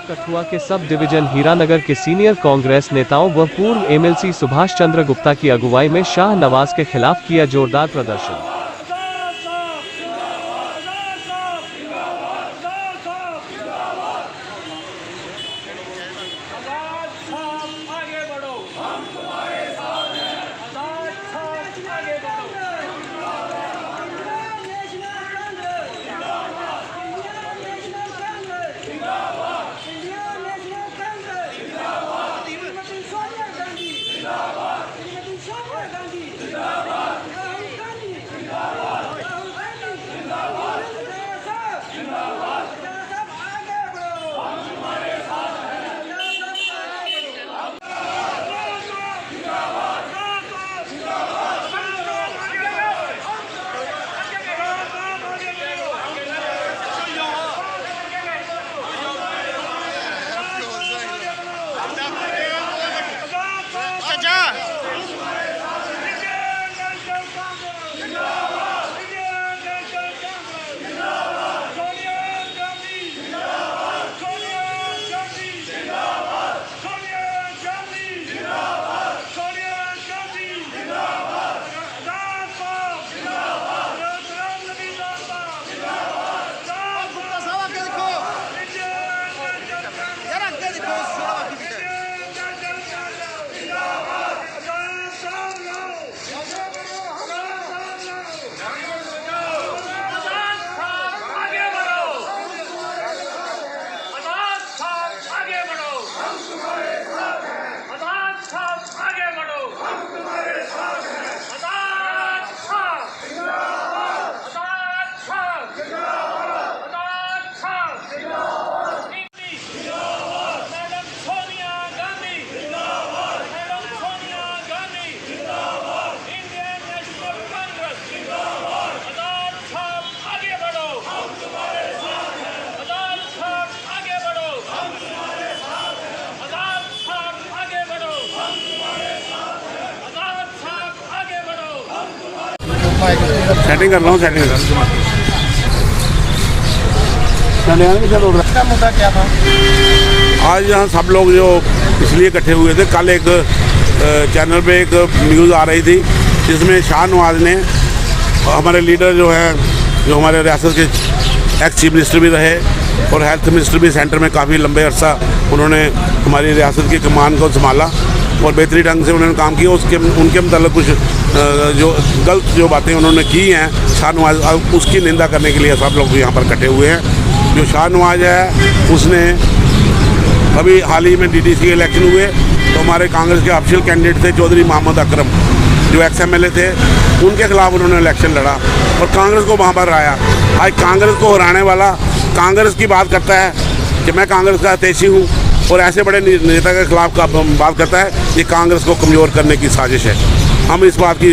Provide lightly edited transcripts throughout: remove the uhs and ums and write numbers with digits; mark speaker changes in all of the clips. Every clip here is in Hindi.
Speaker 1: कठुआ के सब डिवीजन हीरानगर के सीनियर कांग्रेस नेताओं व पूर्व एमएलसी सुभाष चंद्र गुप्ता की अगुवाई में शाह नवाज के खिलाफ किया जोरदार प्रदर्शन।
Speaker 2: सेटिंग कर रहा हूँ, सेटिंग कर रहा हूँ।
Speaker 3: मुद्दा क्या था?
Speaker 2: आज यहाँ सब लोग जो इसलिए इकट्ठे हुए थे, कल एक चैनल पे एक न्यूज़ आ रही थी जिसमें शाह नवाज ने हमारे लीडर जो हैं, जो हमारे रियासत के एक्स चीफ मिनिस्टर भी रहे और हेल्थ मिनिस्टर भी सेंटर में काफ़ी लंबे अरसा उन्होंने हमारी रियासत की कमान को संभाला और बेहतरी ढंग से उन्होंने काम किया। उसके उनके मतलब कुछ जो गलत जो बातें उन्होंने की हैं शाह नवाज, उसकी निंदा करने के लिए सब लोग यहाँ पर इकट्ठे हुए हैं। जो शाह नवाज है उसने अभी हाल ही में डीडीसी के इलेक्शन हुए तो हमारे कांग्रेस के ऑफिशियल कैंडिडेट थे चौधरी मोहम्मद अकरम, जो एक्स MLA थे, उनके खिलाफ उन्होंने इलेक्शन लड़ा और कांग्रेस को वहाँ पर हराया। आज कांग्रेस को हराने वाला कांग्रेस की बात करता है कि मैं कांग्रेस का हितैषी हूँ और ऐसे बड़े नेता के खिलाफ बात करता है, ये कांग्रेस को कमज़ोर करने की साजिश है। हम इस बात की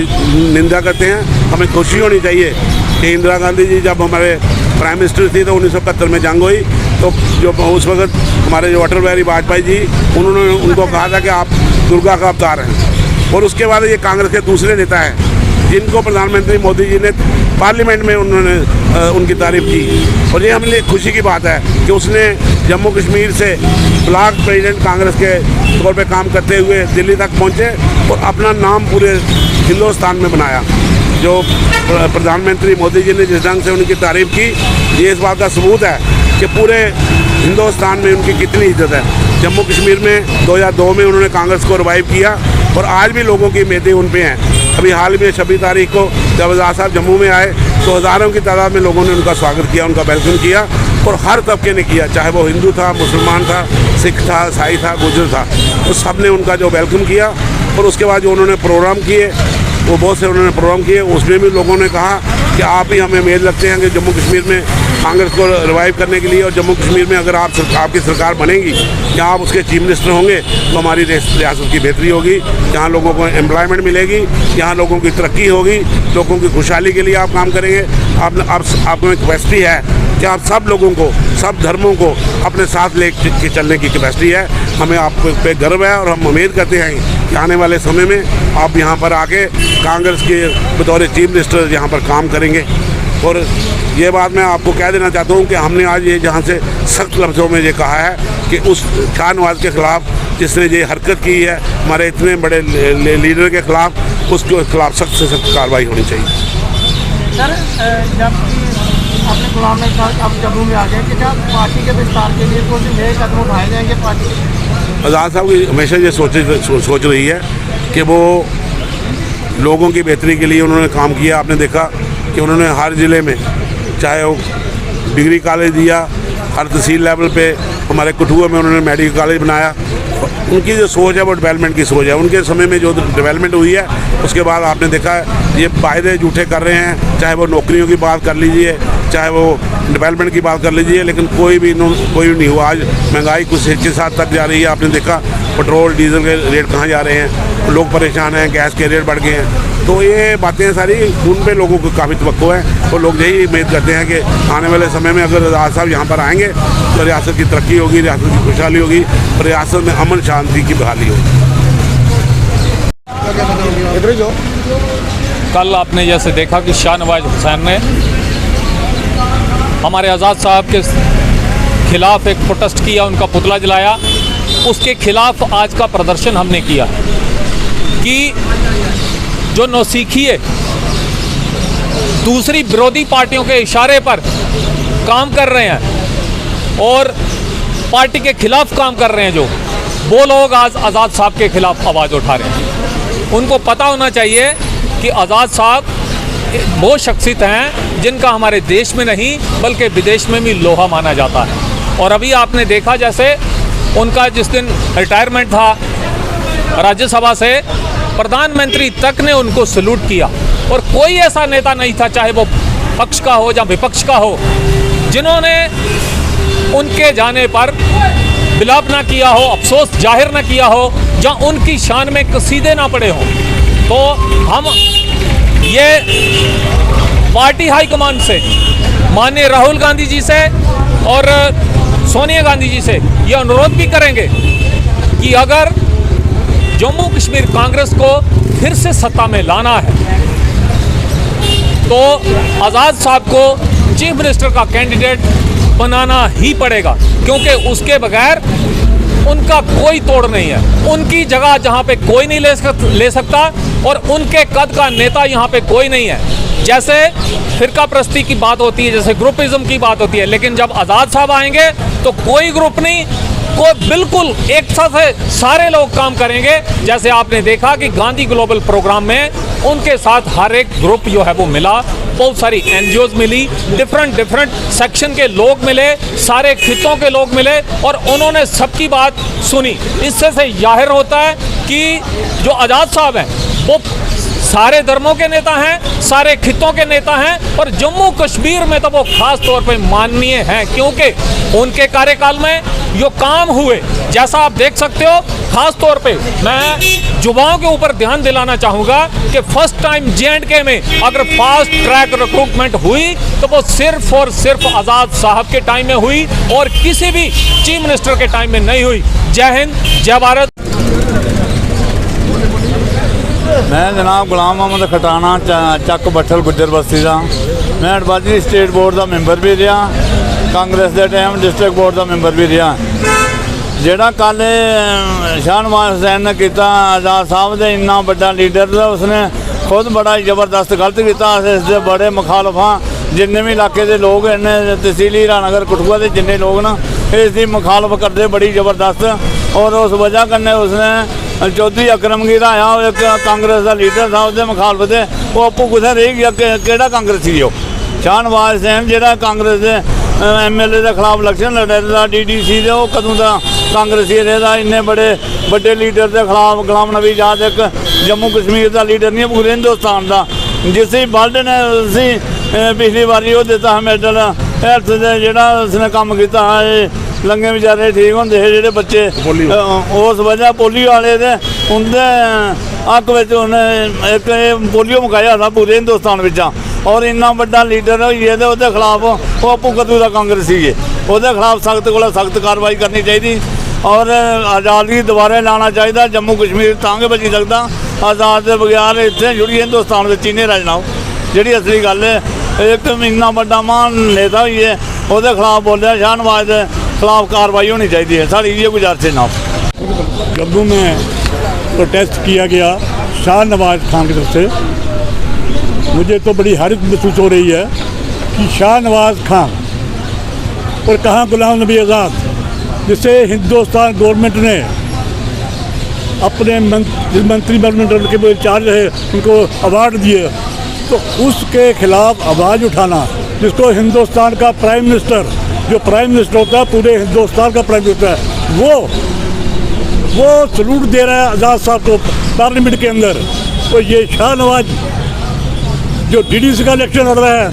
Speaker 2: निंदा करते हैं। हमें खुशी होनी चाहिए कि इंदिरा गांधी जी जब हमारे प्राइम मिनिस्टर थी तो 1971 में जंग हुई तो जो उस वक्त हमारे जो अटल बिहारी वाजपेयी जी, उन्होंने उनको कहा था कि आप दुर्गा का अवतार हैं। और उसके बाद ये कांग्रेस के दूसरे नेता हैं जिनको प्रधानमंत्री मोदी जी ने पार्लियामेंट में उन्होंने उनकी तारीफ़ की और ये हमारे लिए खुशी की बात है कि उसने जम्मू कश्मीर से ब्लॉक प्रेसिडेंट कांग्रेस के तौर पे काम करते हुए दिल्ली तक पहुँचे और अपना नाम पूरे हिंदुस्तान में बनाया। जो प्रधानमंत्री मोदी जी ने जिस ढंग से उनकी तारीफ़ की, ये इस बात का सबूत है कि पूरे हिंदुस्तान में उनकी कितनी इज्जत है। जम्मू कश्मीर में 2002 में उन्होंने कांग्रेस को रिवाइव किया और आज भी लोगों की उम्मीदें उन पे हैं। अभी हाल में 26 तारीख को जब आज़ाद साहब जम्मू में आए तो हज़ारों की तादाद में लोगों ने उनका स्वागत किया, उनका वेलकम किया और हर तबके ने किया, चाहे वो हिंदू था, मुसलमान था, सिख था, ईसाई था, गुजर था, तो सब ने उनका जो वेलकम किया। और उसके बाद जो उन्होंने प्रोग्राम किए, वो बहुत से उन्होंने प्रोग्राम किए, उसमें भी लोगों ने कहा कि आप ही हमें उम्मीद लगते हैं कि जम्मू कश्मीर में कांग्रेस को रिवाइव करने के लिए और जम्मू कश्मीर में अगर आपकी सरकार बनेगी या आप उसके चीफ मिनिस्टर होंगे तो हमारी रियासत की बेहतरी होगी, यहाँ लोगों को एम्प्लॉयमेंट मिलेगी, यहाँ लोगों की तरक्की होगी, लोगों की खुशहाली के लिए आप काम करेंगे। आपको एक कैपेसिटी है कि आप सब लोगों को, सब धर्मों को अपने साथ ले के चलने की कैपेसिटी है। हमें आप पे गर्व है और हम उम्मीद करते हैं कि आने वाले समय में आप यहाँ पर आके कांग्रेस के बतौर चीफ मिनिस्टर यहाँ पर काम करेंगे और ये बात मैं आपको कह देना चाहता हूँ कि हमने आज ये जहाँ से सख्त लफ्ज़ों में ये कहा है कि उस शाह नवाज़ के ख़िलाफ़ जिसने ये हरकत की है हमारे इतने बड़े लीडर के ख़िलाफ़, उसके खिलाफ़ सख्त से सख्त कार्रवाई होनी चाहिए।
Speaker 3: सर, जब अपने गुलाम नबी साहब अब जम्मू में आ गए कि क्या पार्टी के विस्तार के लिए कुछ नए कदम उठाए जाएंगे? पार्टी
Speaker 2: आज़ाद साहब की हमेशा ये सोच रही है कि वो लोगों की बेहतरी के लिए उन्होंने काम किया। आपने देखा कि उन्होंने हर ज़िले में, चाहे वो डिग्री कॉलेज दिया, हर तहसील लेवल पे, हमारे कठुआ में उन्होंने मेडिकल कॉलेज बनाया। उनकी जो सोच है वो डेवलपमेंट की सोच है। उनके समय में जो डेवलपमेंट हुई है उसके बाद आपने देखा है ये वायदे झूठे कर रहे हैं, चाहे वो नौकरियों की बात कर लीजिए, चाहे वो डेवलपमेंट की बात कर लीजिए, लेकिन कोई भी नहीं हुआ। आज महंगाई कुछ के साथ तक जा रही है। आपने देखा पेट्रोल डीजल के रेट कहाँ जा रहे हैं, लोग परेशान हैं, गैस के रेट बढ़ गए हैं। तो ये बातें सारी उन पे लोगों को काफ़ी तवक्को है और लोग यही उम्मीद करते हैं कि आने वाले समय में अगर आज़ाद साहब यहाँ पर आएंगे तो रियासत की तरक्की होगी, रियासत की खुशहाली होगी, रियासत में अमन शांति की बहाली होगी।
Speaker 4: कल आपने जैसे देखा कि शाह नवाज हुसैन ने हमारे आज़ाद साहब के खिलाफ एक प्रोटेस्ट किया, उनका पुतला जलाया। उसके खिलाफ आज का प्रदर्शन हमने किया कि जो नौसिखिए दूसरी विरोधी पार्टियों के इशारे पर काम कर रहे हैं और पार्टी के खिलाफ काम कर रहे हैं, जो वो लोग आज आज़ाद साहब के खिलाफ आवाज़ उठा रहे हैं। उनको पता होना चाहिए कि आज़ाद साहब वो शख्सियत हैं जिनका हमारे देश में नहीं बल्कि विदेश में भी लोहा माना जाता है। और अभी आपने देखा जैसे उनका जिस दिन रिटायरमेंट था राज्यसभा से, प्रधानमंत्री तक ने उनको सैल्यूट किया और कोई ऐसा नेता नहीं था, चाहे वो पक्ष का हो या विपक्ष का हो, जिन्होंने उनके जाने पर विलाप ना किया हो, अफसोस जाहिर ना किया हो, या उनकी शान में कसीदे ना पड़े हों। तो हम ये पार्टी हाईकमान से, माननीय राहुल गांधी जी से और सोनिया गांधी जी से ये अनुरोध भी करेंगे कि अगर जम्मू कश्मीर कांग्रेस को फिर से सत्ता में लाना है तो आज़ाद साहब को चीफ मिनिस्टर का कैंडिडेट बनाना ही पड़ेगा, क्योंकि उसके बगैर उनका कोई तोड़ नहीं है। उनकी जगह जहां पे कोई नहीं ले सकता और उनके कद का नेता यहां पे कोई नहीं है। जैसे फिरका परस्ती की बात होती है, जैसे ग्रुपिज्म की बात होती है, लेकिन जब आज़ाद साहब आएंगे तो कोई ग्रुप नहीं, को बिल्कुल एक साथ सारे लोग काम करेंगे। जैसे आपने देखा कि गांधी ग्लोबल प्रोग्राम में उनके साथ हर एक ग्रुप जो है वो मिला, बहुत सारी एनजीओज मिली, डिफरेंट सेक्शन के लोग मिले, सारे खितों के लोग मिले और उन्होंने सबकी बात सुनी। इससे से जाहिर होता है कि जो आज़ाद साहब हैं वो सारे धर्मों के नेता हैं, सारे खितों के नेता हैं और जम्मू कश्मीर में तो वो खास तौर पे माननीय हैं, क्योंकि उनके कार्यकाल में जो काम हुए, जैसा आप देख सकते हो, खास तौर पे मैं युवाओं के ऊपर ध्यान दिलाना चाहूँगा कि फर्स्ट टाइम J&K में अगर फास्ट ट्रैक रिक्रूटमेंट हुई तो वो सिर्फ और सिर्फ आज़ाद साहब के टाइम में हुई और किसी भी चीफ मिनिस्टर के टाइम में नहीं हुई। जय हिंद, जय भारत।
Speaker 5: मैं जनाब गुलाम मोहम्मद खटाना ਚੱਕ ਬੱਠਲ गुज्जर बस्ती का। मैं एडवाइजरी स्टेट बोर्ड का मैंबर भी रहा, कांग्रेस के टाइम डिस्ट्रिक्ट बोर्ड का मैंबर भी रहा। ਜਿਹੜਾ कल शाह नवाज हुसैन ने किया आज़ाद साहब के इन्ना बड़ा लीडर था, उसने खुद बड़ा जबरदस्त गलत किया। इससे बड़े मुखालफ हाँ, जिन्ने भी इलाके के लोग इन्ने तहसील हीरानगर कठुआ के जिन्ने लोग ना इसकी मुखालफ करते बड़ी जबरदस्त। और उस वजह कन्ने उसने चौधरी अकरमगीर आया, एक कांग्रेस का लीडर था, उसके मुखालफ थे वो आपू कुछ रह गया कि कांग्रेसी हो। शाह नवाज हुसैन जो कांग्रेस के MLA के खिलाफ इलेक्शन लड़े था DDC के, वो कदों का कांग्रेसी रहा। इन्ने बड़े बड़े लीडर के खिलाफ गुलाम नबी आज़ाद एक जम्मू कश्मीर का लीडर नहीं, पूरे हिंदुस्तान का। जिस वर्ल्ड ने उसी पिछली बारी वो दिता है मेडल हेल्थ से, जोड़ा उसने काम किया है, लंगे बेचारे ठीक होंगे है जोड़े बच्चे, उस वजह पोलियो वाले थे उनके हक में उन्हें एक पोलियो मुकाया था पूरे हिंदुस्तान में। और इन्ना बड़ा लीडर होइए तो उसके खिलाफ वो आपू कदू का कांग्रेसी है, वो खिलाफ सख्त को सख्त कार्रवाई करनी चाहिए और आज़ादी दोबारा लाना चाहिए। जम्मू कश्मीर तां गै बची सकता, आज़ाद के बगैर इतने जुड़ी हिंदुस्तान में चीने रजना जी असली गल है। एक इंना बड़ा मान नेता भी है ਉਹਦੇ खिलाफ बोलिया शाहनवाज के खिलाफ कार्रवाई होनी चाहिए है। साड़ी ये गुजारिश है ना।
Speaker 6: जम्मू में प्रोटेस्ट किया गया शाहनवाज खान की तरफ से। मुझे तो बड़ी हैरत महसूस हो रही है कि शाहनवाज खान और कहाँ गुलाम नबी आज़ाद, जिसे हिंदुस्तान गवर्नमेंट ने अपने मंत्रिमंडल के इंचार्ज रहे उनको अवार्ड दिए, तो उसके खिलाफ आवाज़ उठाना, जिसको हिंदुस्तान का प्राइम मिनिस्टर, जो प्राइम मिनिस्टर होता है पूरे हिंदुस्तान का प्राइम मिनिस्टर है, वो सलूट दे रहा है आज़ाद साहब को पार्लियामेंट के अंदर। तो ये शाहनवाज जो डीडीसी का इलेक्शन लड़ रहा है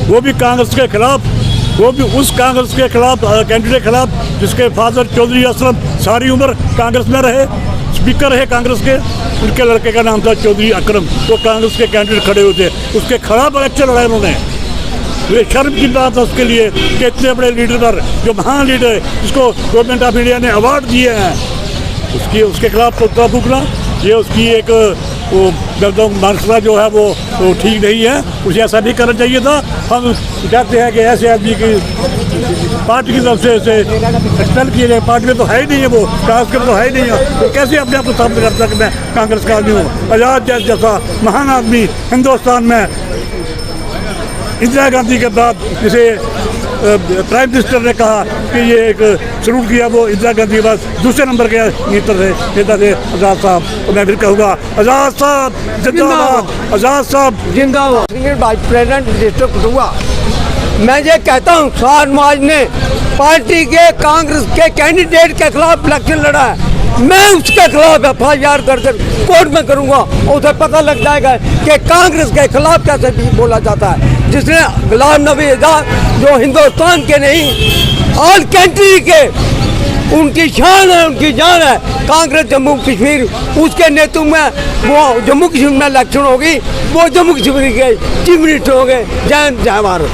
Speaker 6: वो भी कांग्रेस के खिलाफ, वो भी उस कांग्रेस के खिलाफ कैंडिडेट के खिलाफ जिसके फादर चौधरी असलम सारी उम्र कांग्रेस में रहे, स्पीकर रहे कांग्रेस के। उनके लड़के का नाम था चौधरी अकरम, वो कांग्रेस के कैंडिडेट खड़े हुए थे, उसके खिलाफ इलेक्शन लड़ाए उन्होंने। ये शर्म की बात है उसके लिए कि इतने बड़े लीडर पर, जो महान लीडर है जिसको गवर्नमेंट ऑफ इंडिया ने अवार्ड दिए हैं, उसके खिलाफ पुतला फूकना, ये उसकी एक वो मानसिकता जो है वो ठीक नहीं है। उसे ऐसा नहीं करना चाहिए था। हम कहते हैं कि ऐसे आदमी की पार्टी की तरफ से ऐसे एक्सपेल किए गए, पार्टी में तो है ही नहीं है, वो कांग्रेस के तो है ही नहीं है, तो कैसे अपने आप को साबित करता कि मैं कांग्रेस का आदमी हूँ। आज़ाद जैसा महान आदमी हिंदुस्तान में इंदिरा गांधी के बाद जिसे प्राइम मिनिस्टर ने कहा कि ये एक सलूट किया, वो इंदिरा गांधी के बाद दूसरे नंबर के नेता थे आज़ाद साहब। तो मैं फिर कहूँगा आज़ाद साहब जिंदाबाद, आज़ाद साहब
Speaker 3: जिंदाबाद। वाइस प्रेसिडेंट डिस्ट्रिक्ट हुआ, मैं ये कहता हूँ शाहनवाज ने पार्टी के कांग्रेस के कैंडिडेट के खिलाफ इलेक्शन लड़ा है, मैं उसके खिलाफ FIR कर कोर्ट में करूँगा, उसे पता लग जाएगा कि कांग्रेस के खिलाफ कैसे भी बोला जाता है। जिसने गुलाम नबी आज़ाद जो हिंदुस्तान के नहीं ऑल कंट्री के, उनकी शान है, उनकी जान है। कांग्रेस जम्मू कश्मीर उसके नेतृत्व में वो जम्मू कश्मीर में इलेक्शन होगी, वो जम्मू कश्मीर के चीफ मिनिस्टर हो गए। जय हिंद जय भारत।